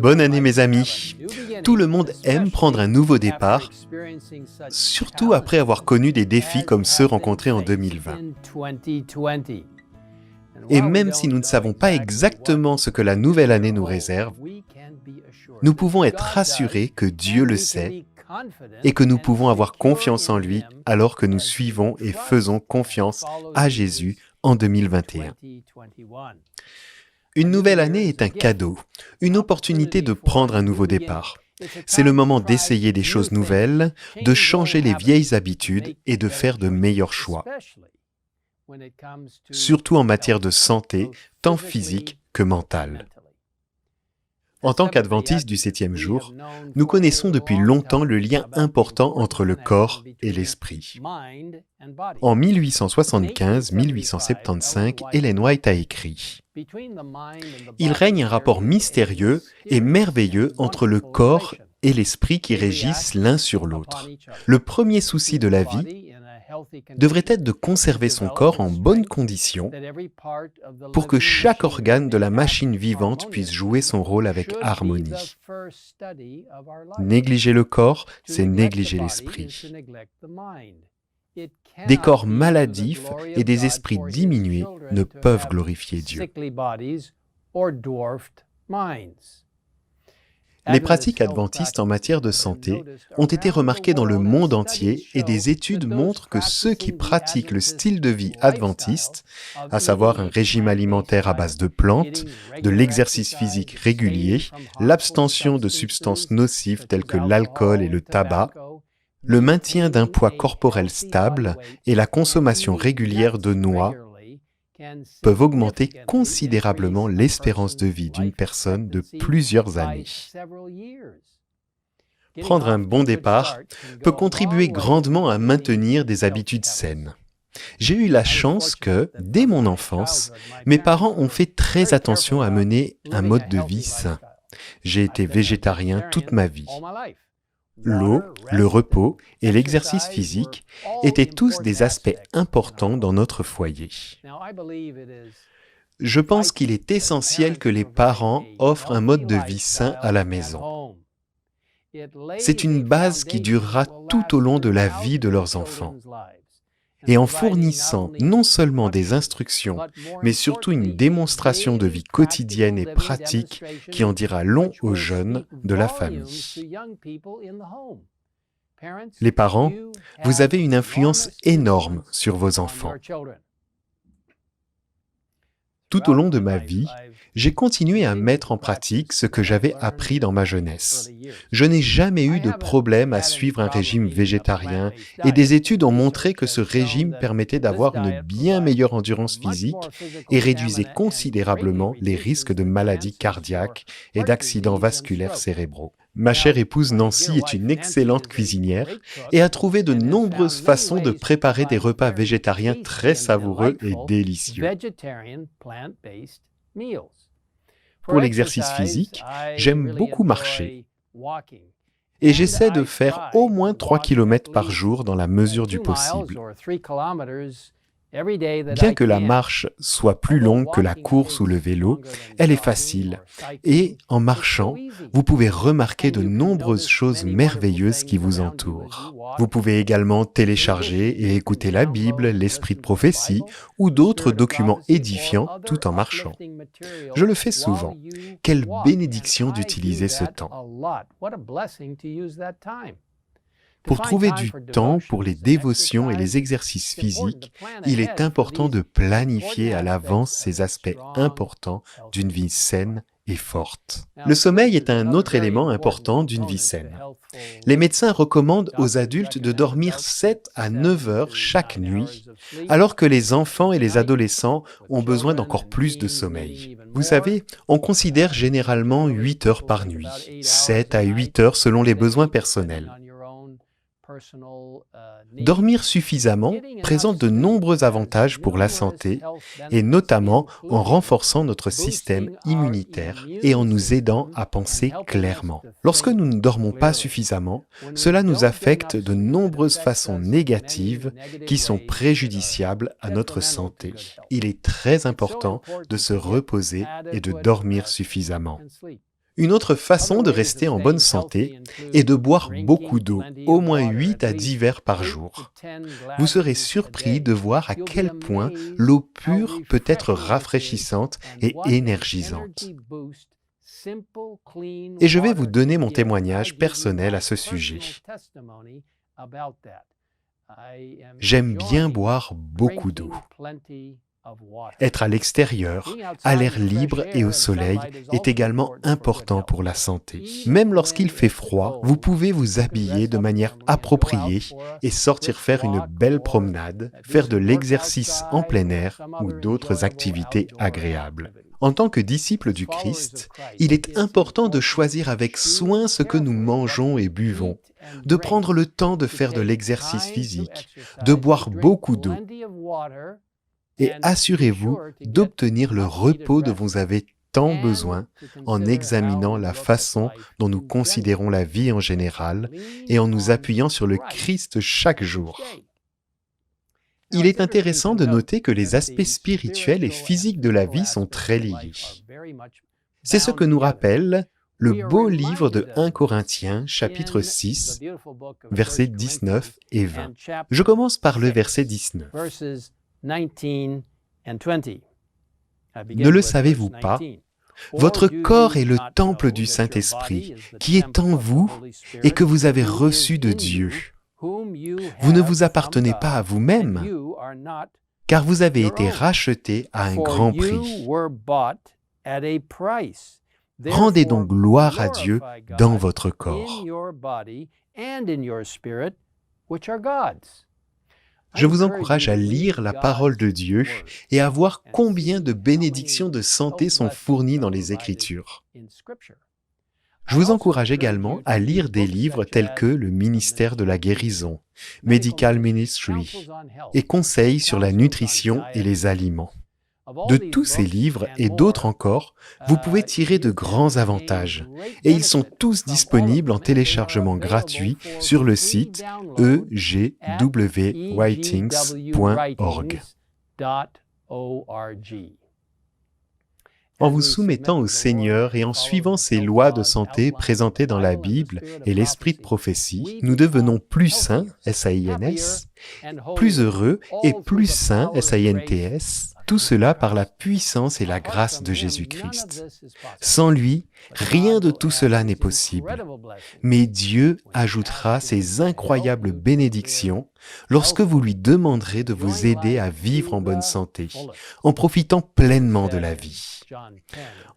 Bonne année mes amis. Tout le monde aime prendre un nouveau départ, surtout après avoir connu des défis comme ceux rencontrés en 2020. Et même si nous ne savons pas exactement ce que la nouvelle année nous réserve, nous pouvons être rassurés que Dieu le sait et que nous pouvons avoir confiance en lui alors que nous suivons et faisons confiance à Jésus en 2021. Une nouvelle année est un cadeau, une opportunité de prendre un nouveau départ. C'est le moment d'essayer des choses nouvelles, de changer les vieilles habitudes et de faire de meilleurs choix, surtout en matière de santé, tant physique que mentale. En tant qu'adventistes du 7e jour, nous connaissons depuis longtemps le lien important entre le corps et l'esprit. En 1875-1875, Ellen White a écrit « Il règne un rapport mystérieux et merveilleux entre le corps et l'esprit qui régissent l'un sur l'autre. Le premier souci de la vie devrait être de conserver son corps en bonne condition pour que chaque organe de la machine vivante puisse jouer son rôle avec harmonie. Négliger le corps, c'est négliger l'esprit. Des corps maladifs et des esprits diminués ne peuvent glorifier Dieu. Les pratiques adventistes en matière de santé ont été remarquées dans le monde entier et des études montrent que ceux qui pratiquent le style de vie adventiste, à savoir un régime alimentaire à base de plantes, de l'exercice physique régulier, l'abstention de substances nocives telles que l'alcool et le tabac, le maintien d'un poids corporel stable et la consommation régulière de noix, peuvent augmenter considérablement l'espérance de vie d'une personne de plusieurs années. Prendre un bon départ peut contribuer grandement à maintenir des habitudes saines. J'ai eu la chance que, dès mon enfance, mes parents ont fait très attention à mener un mode de vie sain. J'ai été végétarien toute ma vie. L'eau, le repos et l'exercice physique étaient tous des aspects importants dans notre foyer. Je pense qu'il est essentiel que les parents offrent un mode de vie sain à la maison. C'est une base qui durera tout au long de la vie de leurs enfants. Et en fournissant non seulement des instructions, mais surtout une démonstration de vie quotidienne et pratique qui en dira long aux jeunes de la famille. Les parents, vous avez une influence énorme sur vos enfants. Tout au long de ma vie, j'ai continué à mettre en pratique ce que j'avais appris dans ma jeunesse. Je n'ai jamais eu de problème à suivre un régime végétarien et des études ont montré que ce régime permettait d'avoir une bien meilleure endurance physique et réduisait considérablement les risques de maladies cardiaques et d'accidents vasculaires cérébraux. Ma chère épouse Nancy est une excellente cuisinière et a trouvé de nombreuses façons de préparer des repas végétariens très savoureux et délicieux. Pour l'exercice physique, j'aime beaucoup marcher et j'essaie de faire au moins 3 km par jour dans la mesure du possible. Bien que la marche soit plus longue que la course ou le vélo, elle est facile et, en marchant, vous pouvez remarquer de nombreuses choses merveilleuses qui vous entourent. Vous pouvez également télécharger et écouter la Bible, l'Esprit de prophétie ou d'autres documents édifiants tout en marchant. Je le fais souvent. Quelle bénédiction d'utiliser ce temps! Pour trouver du temps pour les dévotions et les exercices physiques, il est important de planifier à l'avance ces aspects importants d'une vie saine et forte. Le sommeil est un autre élément important d'une vie saine. Les médecins recommandent aux adultes de dormir 7 à 9 heures chaque nuit, alors que les enfants et les adolescents ont besoin d'encore plus de sommeil. Vous savez, on considère généralement 8 heures par nuit, 7 à 8 heures selon les besoins personnels. Dormir suffisamment présente de nombreux avantages pour la santé, et notamment en renforçant notre système immunitaire et en nous aidant à penser clairement. Lorsque nous ne dormons pas suffisamment, cela nous affecte de nombreuses façons négatives qui sont préjudiciables à notre santé. Il est très important de se reposer et de dormir suffisamment. Une autre façon de rester en bonne santé est de boire beaucoup d'eau, au moins 8 à 10 verres par jour. Vous serez surpris de voir à quel point l'eau pure peut être rafraîchissante et énergisante. Et je vais vous donner mon témoignage personnel à ce sujet. J'aime bien boire beaucoup d'eau. Être à l'extérieur, à l'air libre et au soleil est également important pour la santé. Même lorsqu'il fait froid, vous pouvez vous habiller de manière appropriée et sortir faire une belle promenade, faire de l'exercice en plein air ou d'autres activités agréables. En tant que disciples du Christ, il est important de choisir avec soin ce que nous mangeons et buvons, de prendre le temps de faire de l'exercice physique, de boire beaucoup d'eau, et assurez-vous d'obtenir le repos dont vous avez tant besoin en examinant la façon dont nous considérons la vie en général et en nous appuyant sur le Christ chaque jour. Il est intéressant de noter que les aspects spirituels et physiques de la vie sont très liés. C'est ce que nous rappelle le beau livre de 1 Corinthiens, chapitre 6, versets 19 et 20. Je commence par le verset 19. Ne le savez-vous pas? Votre corps est le temple du Saint-Esprit qui est en vous et que vous avez reçu de Dieu. Vous ne vous appartenez pas à vous-même, car vous avez été rachetés à un grand prix. Rendez donc gloire à Dieu dans votre corps. Je vous encourage à lire la parole de Dieu et à voir combien de bénédictions de santé sont fournies dans les Écritures. Je vous encourage également à lire des livres tels que le ministère de la guérison, Medical Ministry, et conseils sur la nutrition et les aliments. De tous ces livres et d'autres encore, vous pouvez tirer de grands avantages, et ils sont tous disponibles en téléchargement gratuit sur le site egwritings.org. En vous soumettant au Seigneur et en suivant ces lois de santé présentées dans la Bible et l'esprit de prophétie, nous devenons plus saints, S-A-I-N-S, plus heureux et plus saints, S-A-I-N-T-S, tout cela par la puissance et la grâce de Jésus-Christ. Sans lui, rien de tout cela n'est possible. Mais Dieu ajoutera ces incroyables bénédictions lorsque vous lui demanderez de vous aider à vivre en bonne santé, en profitant pleinement de la vie.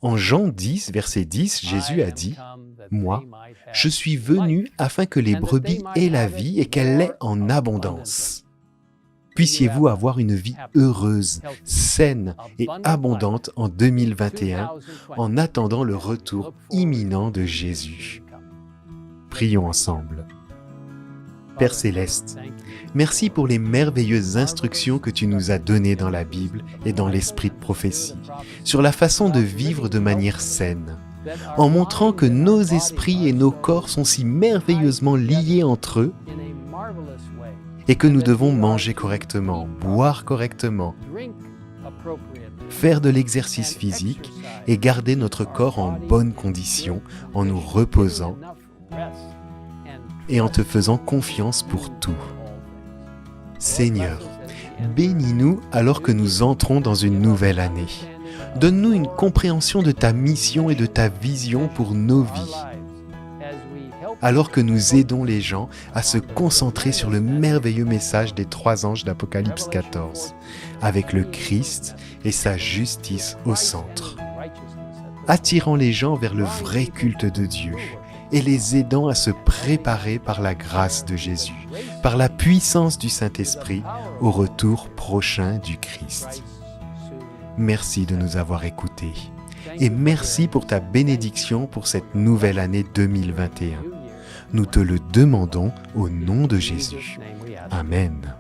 En Jean 10, verset 10, Jésus a dit « Moi, je suis venu afin que les brebis aient la vie et qu'elle l'ait en abondance. » Puissiez-vous avoir une vie heureuse, saine et abondante en 2021 en attendant le retour imminent de Jésus. Prions ensemble. Père Céleste, merci pour les merveilleuses instructions que tu nous as données dans la Bible et dans l'esprit de prophétie, sur la façon de vivre de manière saine, en montrant que nos esprits et nos corps sont si merveilleusement liés entre eux et que nous devons manger correctement, boire correctement, faire de l'exercice physique et garder notre corps en bonne condition en nous reposant et en te faisant confiance pour tout. Seigneur, bénis-nous alors que nous entrons dans une nouvelle année. Donne-nous une compréhension de ta mission et de ta vision pour nos vies, alors que nous aidons les gens à se concentrer sur le merveilleux message des 3 anges d'Apocalypse 14, avec le Christ et sa justice au centre, attirant les gens vers le vrai culte de Dieu et les aidant à se préparer par la grâce de Jésus, par la puissance du Saint-Esprit au retour prochain du Christ. Merci de nous avoir écoutés et merci pour ta bénédiction pour cette nouvelle année 2021. Nous te le demandons au nom de Jésus. Amen.